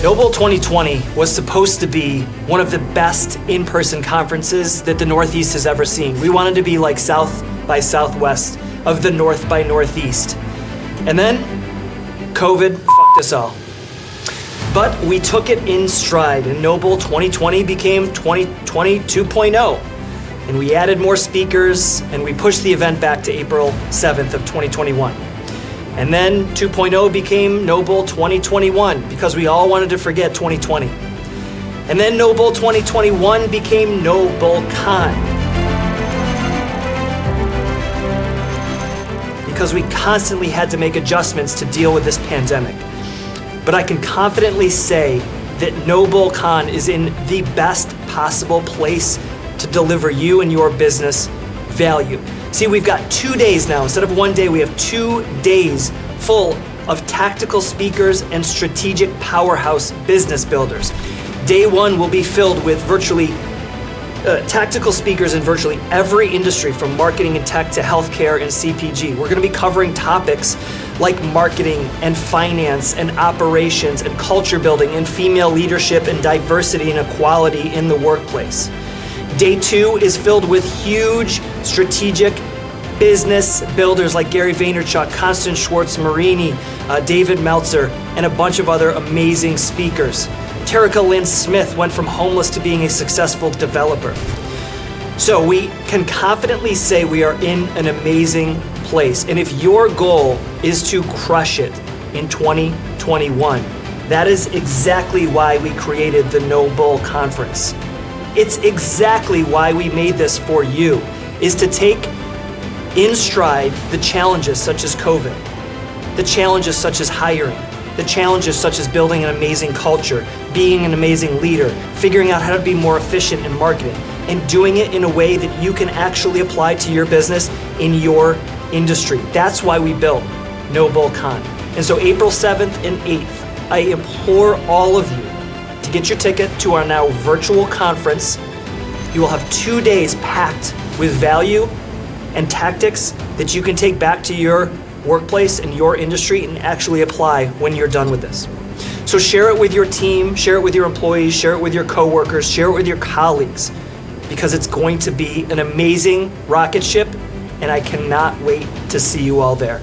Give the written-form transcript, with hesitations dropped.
NoBull 2020 was supposed to be one of the best in-person conferences that the Northeast has ever seen. We wanted to be like South by Southwest of the North by Northeast. And then COVID fucked us all. But we took it in stride, and NoBull 2020 became 2020 2.0. And we added more speakers, and we pushed the event back to April 7th of 2021. And then 2.0 became NoBull 2021 because we all wanted to forget 2020. And then NoBull 2021 became NoBullCON because we constantly had to make adjustments to deal with this pandemic. But I can confidently say that NoBullCON is in the best possible place to deliver you and your business value. See, we've got 2 days now. Instead of 1 day, we have 2 days full of tactical speakers and strategic powerhouse business builders. Day 1 will be filled with virtually tactical speakers in virtually every industry, from marketing and tech to healthcare and CPG. We're going to be covering topics like marketing and finance and operations and culture building and female leadership and diversity and equality in the workplace. Day 2 is filled with huge strategic business builders like Vaynerchuk, Constance Schwartz-Morini, David Meltzer, and a bunch of other amazing speakers. Terrica Lynn Smith went from homeless to being a successful developer. So we can confidently say we are in an amazing place. And if your goal is to crush it in 2021, that is exactly why we created the NoBull conference. It's exactly why we made this for you, is to take in stride the challenges such as COVID, the challenges such as hiring, the challenges such as building an amazing culture, being an amazing leader, figuring out how to be more efficient in marketing, and doing it in a way that you can actually apply to your business in your industry. That's why we built NoBullCON. And so April 7th and 8th, I implore all of you to get your ticket to our now virtual conference. You will have 2 days packed with value and tactics that you can take back to your workplace and your industry and actually apply when you're done with this. So share it with your team, share it with your employees, share it with your coworkers, share it with your colleagues, because it's going to be an amazing rocket ship, and I cannot wait to see you all there.